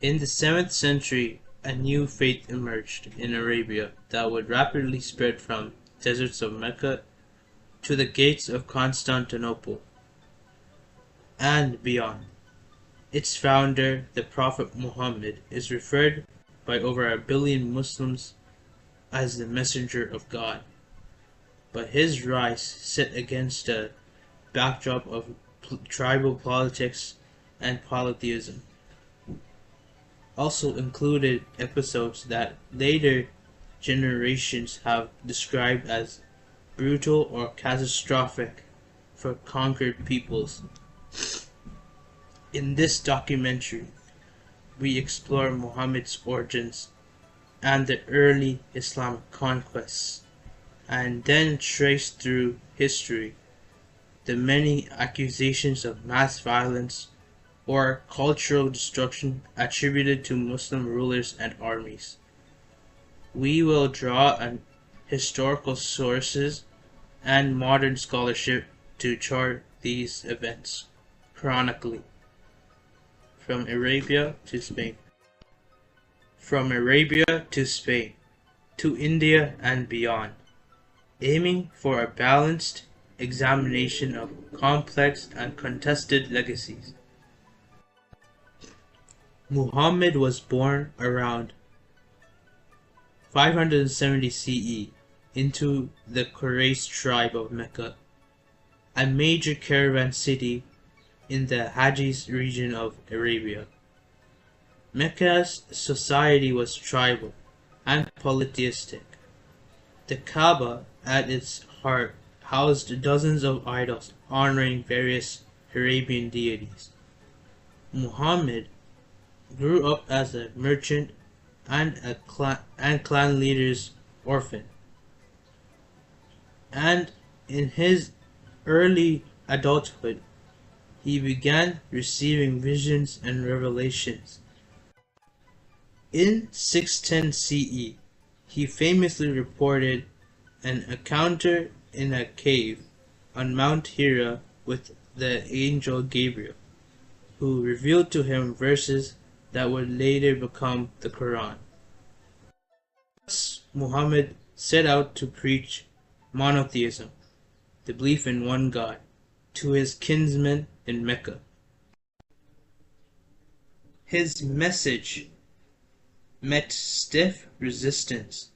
In the 7th century, a new faith emerged in Arabia that would rapidly spread from deserts of Mecca to the gates of Constantinople and beyond. Its founder, the Prophet Muhammad, is referred by over 1 billion Muslims as the messenger of God, but his rise set against a backdrop of tribal politics and polytheism also included episodes that later generations have described as brutal or catastrophic for conquered peoples. In this documentary, we explore Muhammad's origins and the early Islamic conquests, and then trace through history the many accusations of mass violence or cultural destruction attributed to Muslim rulers and armies. We will draw on historical sources and modern scholarship to chart these events chronically, from Arabia to Spain, to India and beyond, aiming for a balanced examination of complex and contested legacies. Muhammad was born around 570 CE into the Quraysh tribe of Mecca, a major caravan city in the Hejaz region of Arabia. Mecca's society was tribal and polytheistic. The Kaaba, at its heart, housed dozens of idols honoring various Arabian deities. Muhammad grew up as a merchant and clan leader's orphan, and in his early adulthood he began receiving visions and revelations. In 610 CE, he famously reported an encounter in a cave on Mount Hira with the angel Gabriel, who revealed to him verses that would later become the Quran. Thus, Muhammad set out to preach monotheism, the belief in one God, to his kinsmen in Mecca. His message met stiff resistance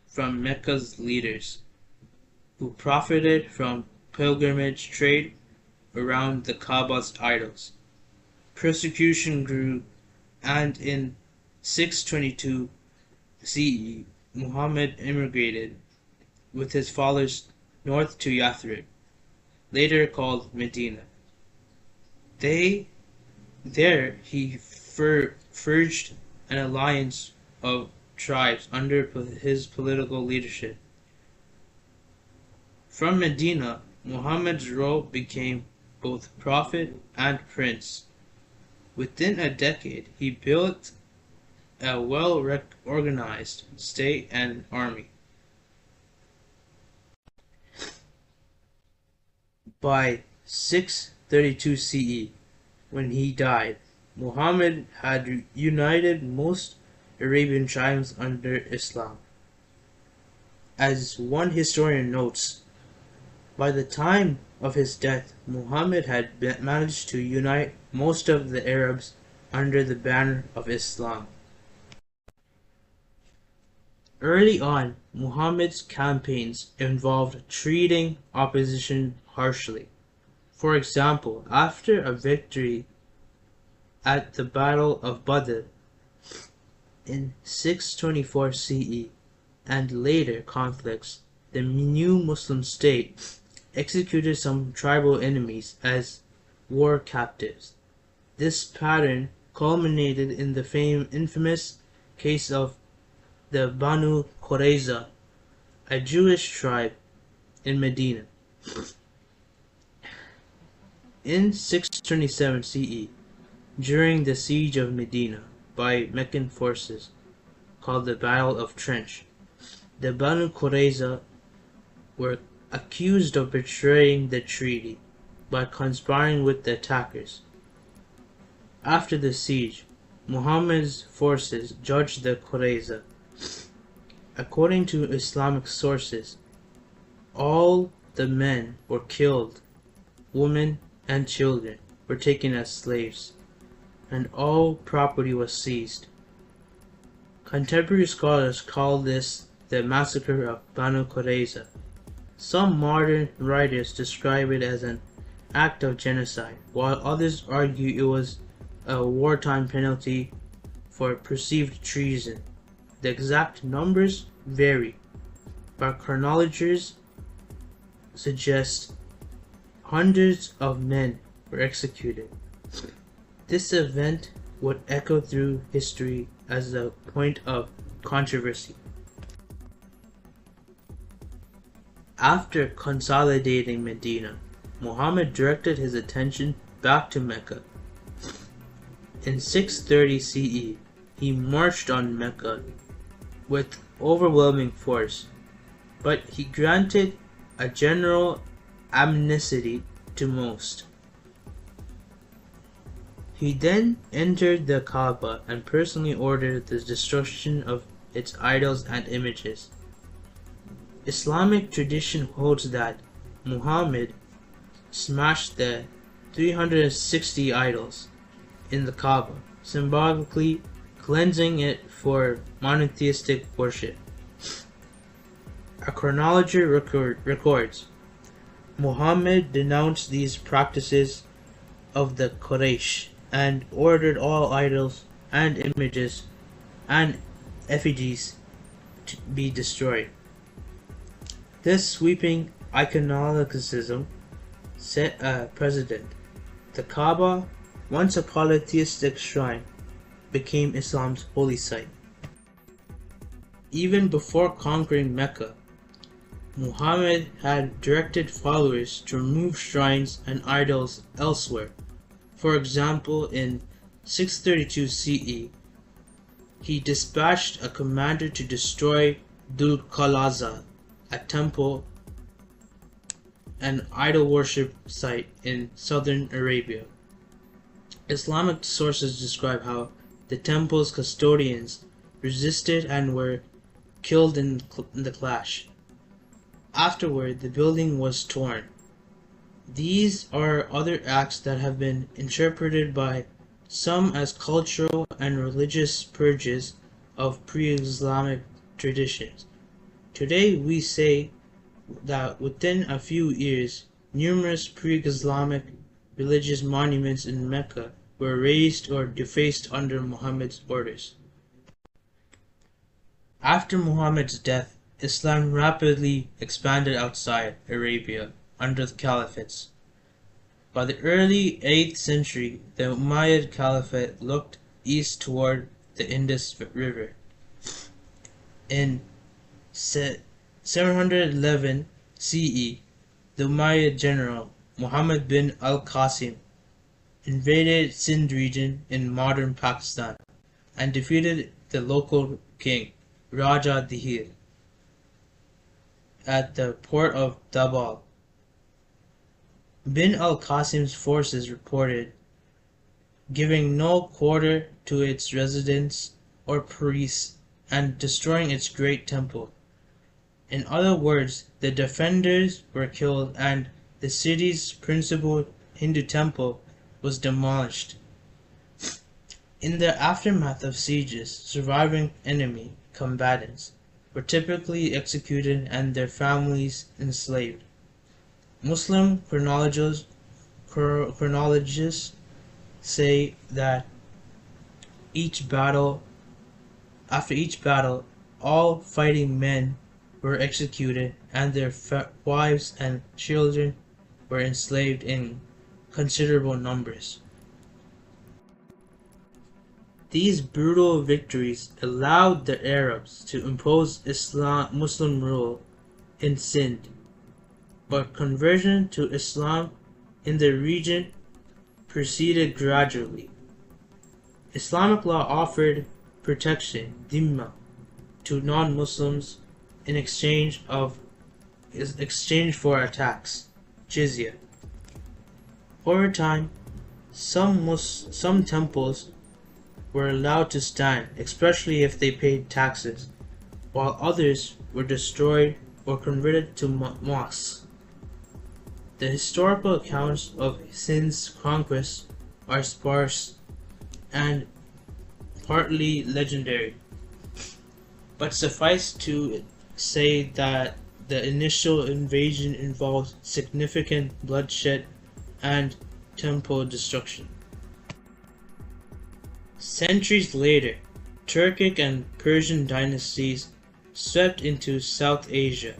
from Mecca's leaders, who profited from pilgrimage trade around the Kaaba's idols. Persecution grew, and in 622 CE, Muhammad immigrated with his followers north to Yathrib, later called Medina. There he forged an alliance of tribes under his political leadership. From Medina, Muhammad's role became both prophet and prince. Within a decade, he built a well-organized state and army. By 632 CE, when he died, Muhammad had united most Arabian tribes under Islam. As one historian notes, by the time of his death, Muhammad had managed to unite most of the Arabs under the banner of Islam. Early on, Muhammad's campaigns involved treating opposition harshly. For example, after a victory at the Battle of Badr in 624 CE and later conflicts, the new Muslim state executed some tribal enemies as war captives. This pattern culminated in the infamous case of the Banu Qurayza, a Jewish tribe in Medina. In 627 CE, during the siege of Medina by Meccan forces, called the Battle of Trench, the Banu Qurayza were accused of betraying the treaty by conspiring with the attackers. After the siege, Muhammad's forces judged the Qurayza. According to Islamic sources, all the men were killed, women and children were taken as slaves, and all property was seized. Contemporary scholars call this the massacre of Banu Qurayza. Some modern writers describe it as an act of genocide, while others argue it was a wartime penalty for perceived treason. The exact numbers vary, but chronologers suggest hundreds of men were executed. This event would echo through history as a point of controversy. After consolidating Medina, Muhammad directed his attention back to Mecca. In 630 CE, he marched on Mecca with overwhelming force, but he granted a general amnesty to most. He then entered the Kaaba and personally ordered the destruction of its idols and images. Islamic tradition holds that Muhammad smashed the 360 idols in the Kaaba, symbolically cleansing it for monotheistic worship. A chronology records Muhammad denounced these practices of the Quraysh and ordered all idols and images and effigies to be destroyed. This sweeping iconoclasm set a precedent. The Kaaba, once a polytheistic shrine, became Islam's holy site. Even before conquering Mecca, Muhammad had directed followers to remove shrines and idols elsewhere. For example, in 632 CE, he dispatched a commander to destroy Dhul Qalaza, a temple and idol worship site in southern Arabia. Islamic sources describe how the temple's custodians resisted and were killed in the clash. Afterward, the building was torn. These are other acts that have been interpreted by some as cultural and religious purges of pre-Islamic traditions. Today we say that within a few years, numerous pre-Islamic religious monuments in Mecca were razed or defaced under Muhammad's orders. After Muhammad's death, Islam rapidly expanded outside Arabia under the caliphates. By the early 8th century, the Umayyad Caliphate looked east toward the Indus River. In 711 CE, the Umayyad general Muhammad bin Qasim invaded Sindh region in modern Pakistan and defeated the local king Raja Dihir at the port of Dabal. Bin al-Qasim's forces reported giving no quarter to its residents or priests and destroying its great temple. In other words, the defenders were killed and the city's principal Hindu temple was demolished. In the aftermath of sieges, surviving enemy combatants were typically executed and their families enslaved. Muslim chronologists say that after each battle, all fighting men were executed and their wives and children were enslaved in considerable numbers. These brutal victories allowed the Arabs to impose Muslim rule in Sindh, but conversion to Islam in the region proceeded gradually. Islamic law offered protection, dhimma, to non-Muslims in exchange for a tax, jizya. Over time, some temples were allowed to stand, especially if they paid taxes, while others were destroyed or converted to mosques. The historical accounts of Sindh's conquest are sparse and partly legendary, but suffice to say that the initial invasion involved significant bloodshed and temple destruction. Centuries later, Turkic and Persian dynasties swept into South Asia.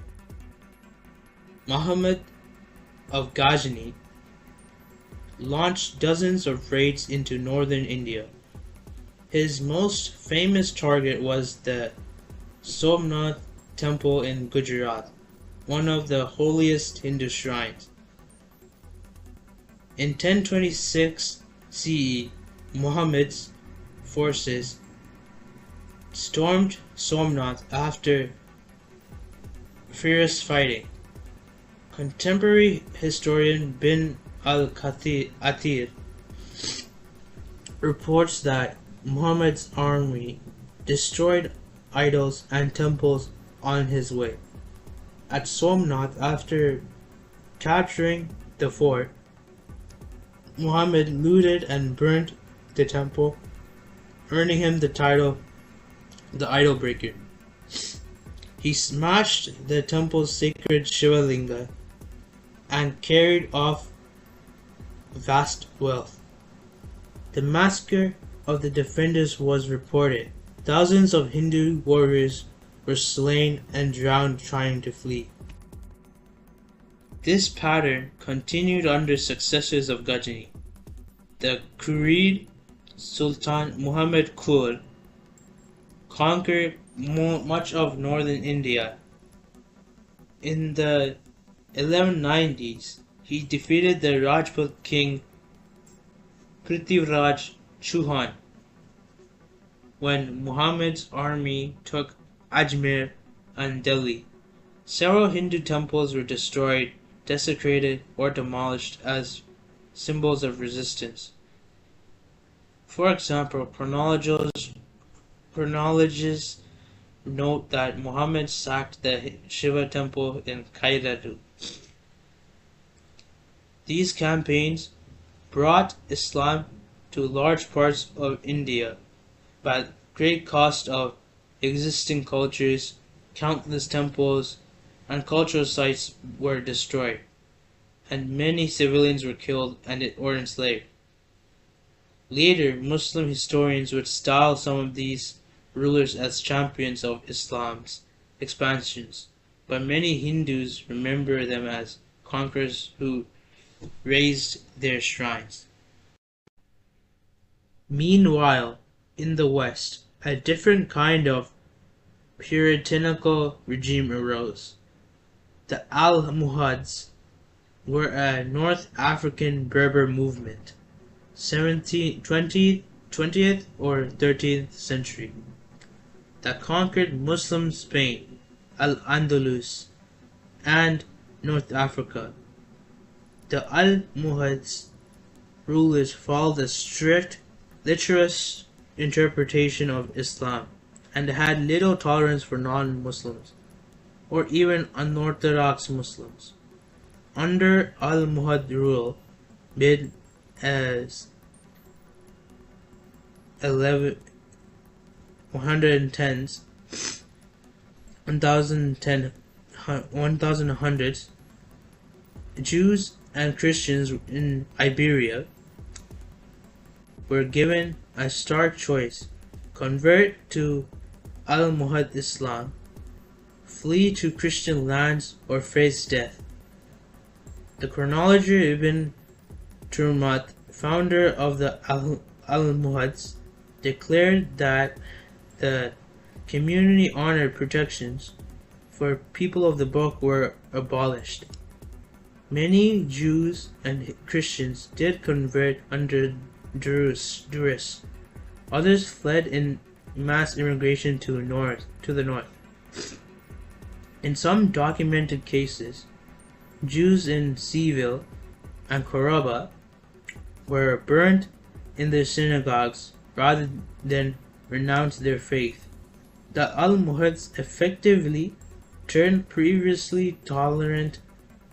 Muhammad of Ghaznavid launched dozens of raids into northern India. His most famous target was the Somnath Temple in Gujarat, one of the holiest Hindu shrines. In 1026 CE, Muhammad's forces stormed Somnath after fierce fighting. Contemporary historian bin al-Athir reports that Muhammad's army destroyed idols and temples on his way. At Somnath, after capturing the fort, Muhammad looted and burnt the temple, earning him the title the Idol Breaker. He smashed the temple's sacred Shiva Linga and carried off vast wealth. The massacre of the defenders was reported. Thousands of Hindu warriors were slain and drowned trying to flee. This pattern continued under successors of Ghaznavid. The Ghurid Sultan Muhammad Qur conquered much of northern India. In the 1190s, he defeated the Rajput king Prithviraj Chauhan when Muhammad's army took Ajmer and Delhi. Several Hindu temples were destroyed, desecrated, or demolished as symbols of resistance. For example, chronologists note that Muhammad sacked the Shiva temple in Kairadu. These campaigns brought Islam to large parts of India, but at great cost of existing cultures. Countless temples and cultural sites were destroyed, and many civilians were killed or enslaved. Later, Muslim historians would style some of these rulers as champions of Islam's expansions, but many Hindus remember them as conquerors who razed their shrines. Meanwhile, in the West, a different kind of puritanical regime arose. The Almohads were a North African Berber movement, 20th or 13th century, that conquered Muslim Spain, Al-Andalus, and North Africa. The Almohads rulers followed a strict, literalist interpretation of Islam and had little tolerance for non-Muslims or even unorthodox Muslims. Under Almohad rule, mid as 1110s, 1100s, Jews and Christians in Iberia were given a stark choice: convert to Almohad Islam, flee to Christian lands, or face death. The chronologer Ibn Turmat, founder of the Almohads, declared that the community honor protections for people of the book were abolished. Many Jews and Christians did convert under duress. Others fled in mass immigration to the north. In some documented cases, Jews in Seville and Córdoba were burned in their synagogues rather than renounce their faith. The Almohads effectively turned previously tolerant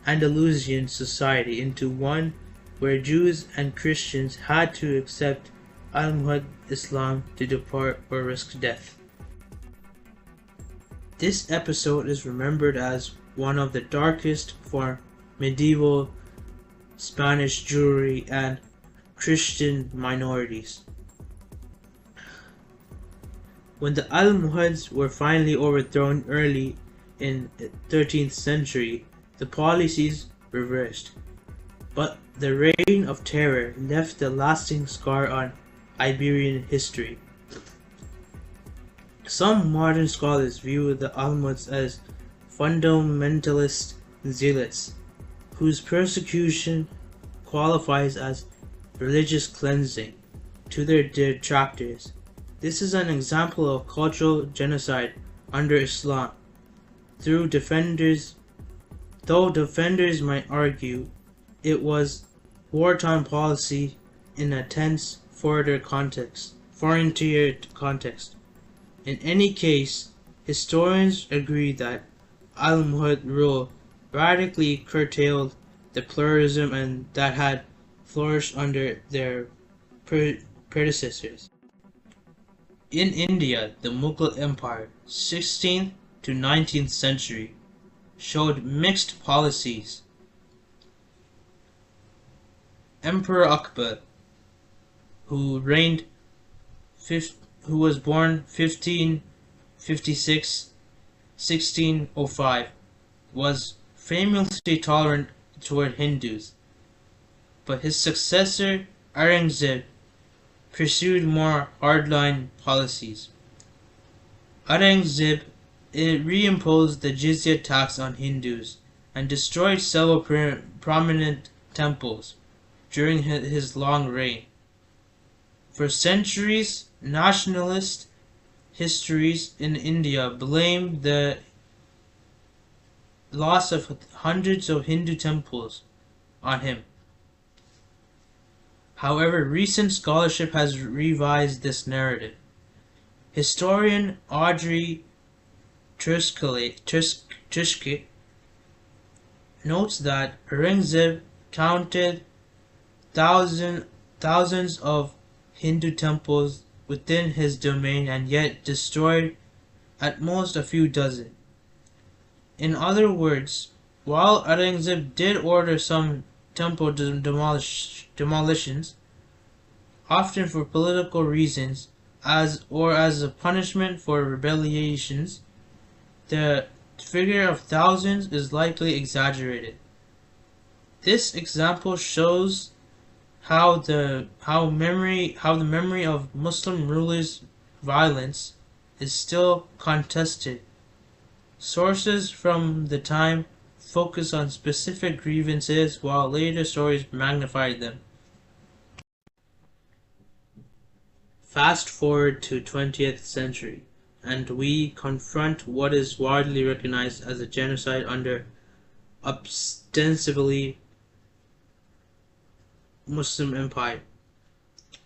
Andalusian society into one where Jews and Christians had to accept Almohad Islam to depart or risk death. This episode is remembered as one of the darkest for medieval Spanish Jewry and Christian minorities. When the Almohads were finally overthrown early in the 13th century, the policies reversed, but the reign of terror left a lasting scar on Iberian history. Some modern scholars view the Almohads as fundamentalist zealots, whose persecution qualifies as religious cleansing to their detractors. This is an example of cultural genocide under Islam, though defenders might argue it was wartime policy in a tense frontier context. In any case, historians agree that Almohad rule radically curtailed the pluralism and that had flourished under their predecessors. In India, the Mughal Empire, 16th to 19th century, showed mixed policies. Emperor Akbar, who was born 1556-1605, was famously tolerant toward Hindus, but his successor Aurangzeb pursued more hardline policies. Aurangzeb reimposed the jizya tax on Hindus and destroyed several prominent temples during his long reign. For centuries, nationalist histories in India blamed the loss of hundreds of Hindu temples on him. However, recent scholarship has revised this narrative. Historian Eaton Truschke notes that Aurangzeb counted thousands of Hindu temples within his domain and yet destroyed at most a few dozen. In other words, while Aurangzeb did order some temple demolitions, often for political reasons as a punishment for rebellions, the figure of thousands is likely exaggerated. This example shows how the memory of Muslim rulers' violence is still contested. Sources from the time focus on specific grievances while later stories magnify them. Fast forward to 20th century, and we confront what is widely recognized as a genocide under ostensibly Muslim Empire.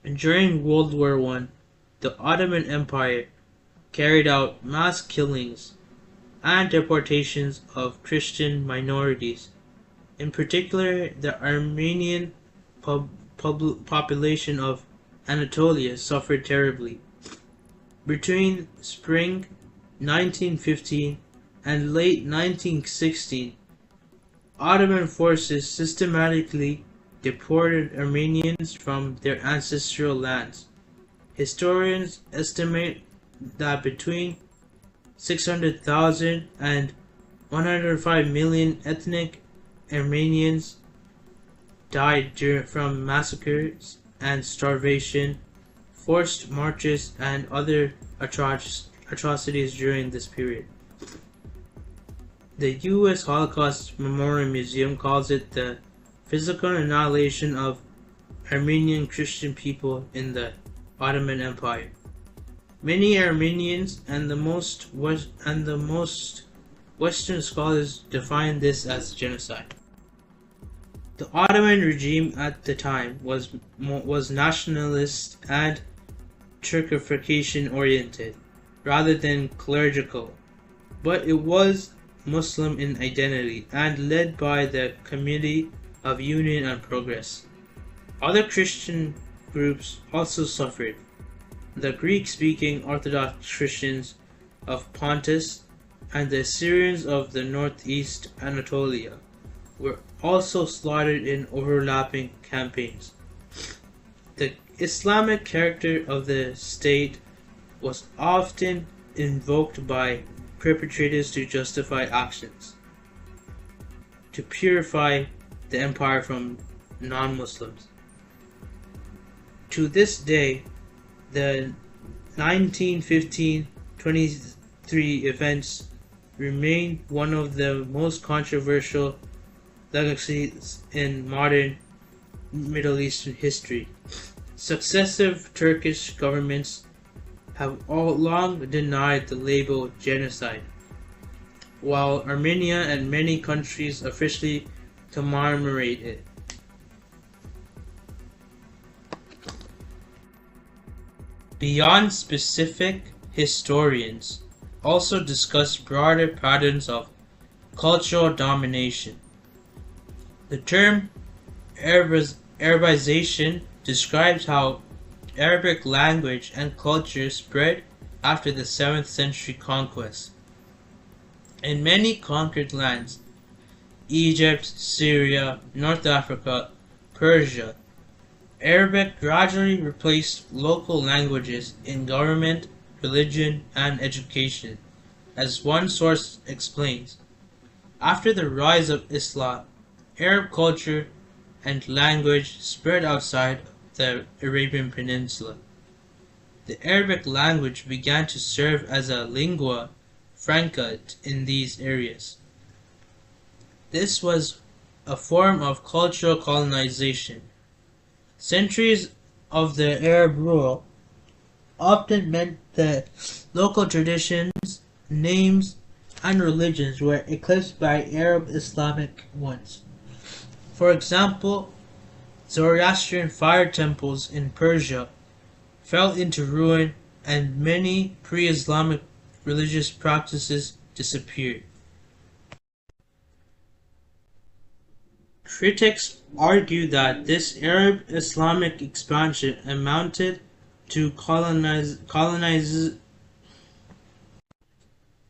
During World War I, the Ottoman Empire carried out mass killings and deportations of Christian minorities. In particular, the Armenian population of Anatolia suffered terribly. Between spring 1915 and late 1916, Ottoman forces systematically deported Armenians from their ancestral lands. Historians estimate that between 600,000 and 105 million ethnic Armenians died from massacres and starvation, forced marches, and other atrocities during this period. The U.S. Holocaust Memorial Museum calls it the physical annihilation of Armenian Christian people in the Ottoman Empire. Many Armenians and the most Western scholars define this as genocide. The Ottoman regime at the time was nationalist and Turkification oriented, rather than clerical, but it was Muslim in identity and led by the Committee of Union and Progress. Other Christian groups also suffered. The Greek-speaking Orthodox Christians of Pontus and the Assyrians of the northeast Anatolia were also slaughtered in overlapping campaigns. The Islamic character of the state was often invoked by perpetrators to justify actions, to purify the empire from non-Muslims. To this day, the 1915-23 events remain one of the most controversial legacies in modern Middle Eastern history. Successive Turkish governments have all long denied the label genocide, while Armenia and many countries officially commemorate it. Beyond specific, historians also discuss broader patterns of cultural domination. The term Arabization describes how Arabic language and culture spread after the 7th century conquest. In many conquered lands, Egypt, Syria, North Africa, Persia, Arabic gradually replaced local languages in government, religion, and education, as one source explains. After the rise of Islam, Arab culture and language spread outside the Arabian Peninsula. The Arabic language began to serve as a lingua franca in these areas. This was a form of cultural colonization. Centuries of the Arab rule often meant that local traditions, names, and religions were eclipsed by Arab Islamic ones. For example, Zoroastrian fire temples in Persia fell into ruin and many pre-Islamic religious practices disappeared. Critics argue that this Arab Islamic expansion amounted to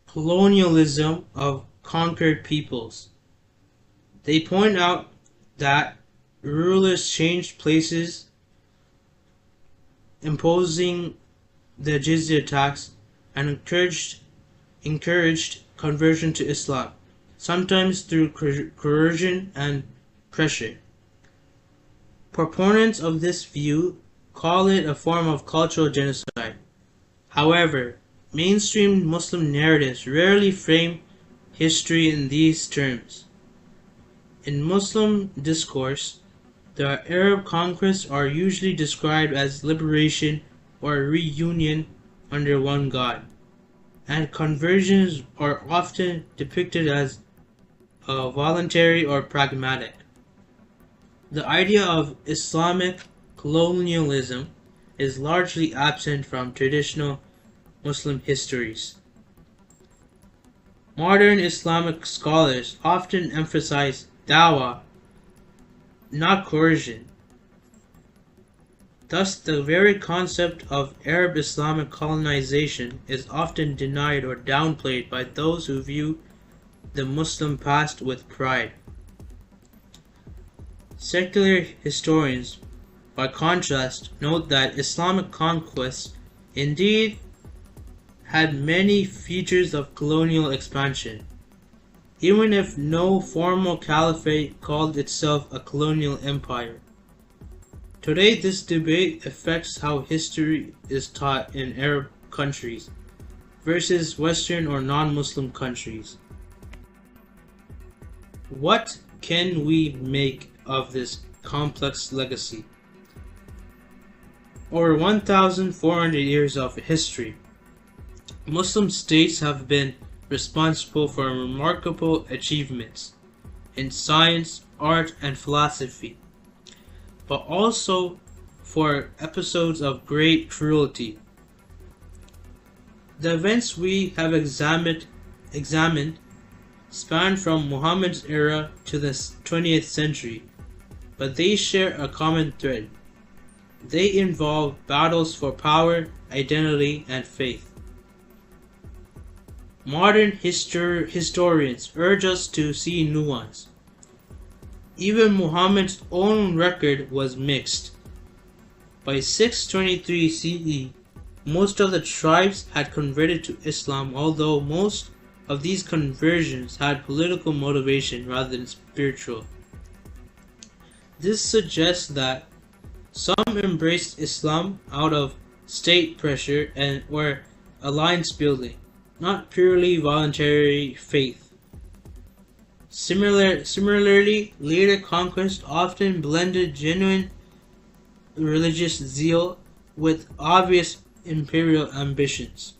colonialism of conquered peoples. They point out that rulers changed places, imposing the jizya tax, and encouraged conversion to Islam, sometimes through coercion and pressure. Proponents of this view call it a form of cultural genocide. However, mainstream Muslim narratives rarely frame history in these terms. In Muslim discourse, the Arab conquests are usually described as liberation or reunion under one God, and conversions are often depicted as voluntary or pragmatic. The idea of Islamic colonialism is largely absent from traditional Muslim histories. Modern Islamic scholars often emphasize dawah, not coercion. Thus, the very concept of Arab Islamic colonization is often denied or downplayed by those who view the Muslim past with pride. Secular historians, by contrast, note that Islamic conquests indeed had many features of colonial expansion, even if no formal caliphate called itself a colonial empire. Today, this debate affects how history is taught in Arab countries versus Western or non-Muslim countries. What can we make of this complex legacy? Over 1,400 years of history, Muslim states have been responsible for remarkable achievements in science, art, and philosophy, but also for episodes of great cruelty, The events we have examined span from Muhammad's era to the 20th century, but they share a common thread. They involve battles for power, identity, and faith. Modern historians urge us to see nuance. Even Muhammad's own record was mixed. By 623 CE, most of the tribes had converted to Islam, although most of these conversions had political motivation rather than spiritual. This suggests that some embraced Islam out of state pressure or alliance building, not purely voluntary faith. Similarly, later conquest often blended genuine religious zeal with obvious imperial ambitions.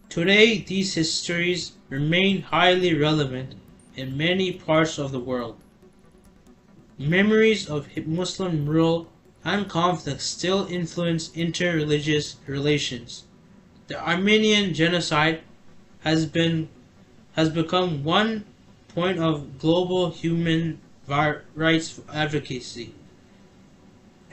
Today, these histories remain highly relevant in many parts of the world. Memories of Muslim rule and conflict still influence inter-religious relations. The Armenian genocide has become one point of global human rights advocacy.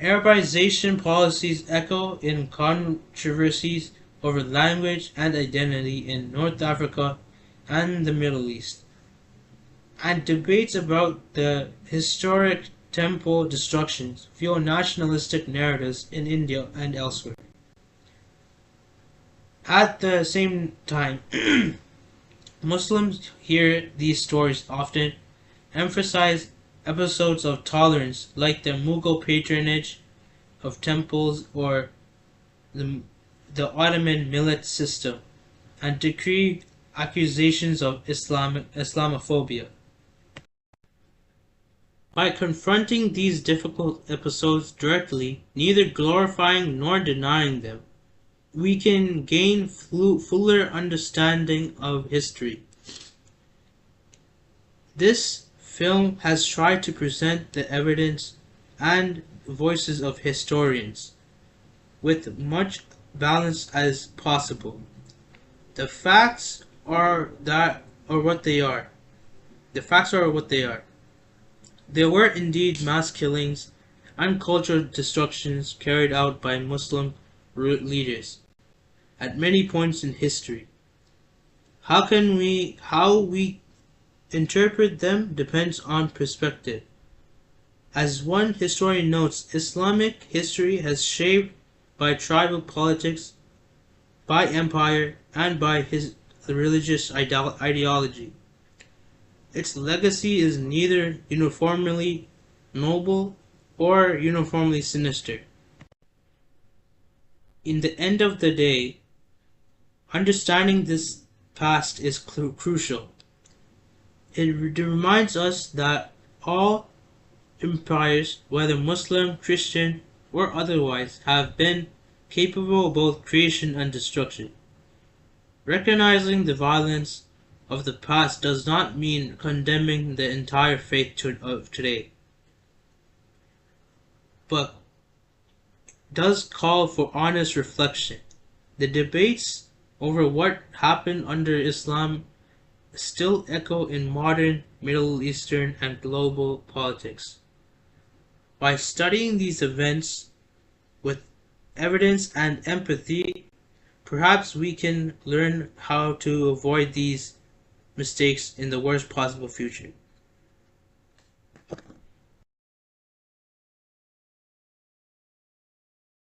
Arabization policies echo in controversies over language and identity in North Africa and the Middle East, and debates about the historic temple destructions fuel nationalistic narratives in India and elsewhere. At the same time, Muslims hear these stories often emphasize episodes of tolerance like the Mughal patronage of temples or the Ottoman millet system, and decree accusations of Islamophobia. By confronting these difficult episodes directly, neither glorifying nor denying them, we can gain fuller understanding of history. This film has tried to present the evidence and voices of historians with much balance as possible. The facts are what they are. The facts are what they are. There were indeed mass killings and cultural destructions carried out by Muslim leaders at many points in history. How we interpret them depends on perspective. As one historian notes, Islamic history has shaped by tribal politics, by empire, and by the religious ideology. Its legacy is neither uniformly noble or uniformly sinister. In the end of the day, understanding this past is crucial. It reminds us that all empires, whether Muslim, Christian, or otherwise, have been capable of both creation and destruction. Recognizing the violence of the past does not mean condemning the entire faith of today, but does call for honest reflection. The debates over what happened under Islam still echo in modern Middle Eastern and global politics. By studying these events with evidence and empathy, perhaps we can learn how to avoid these mistakes in the worst possible future.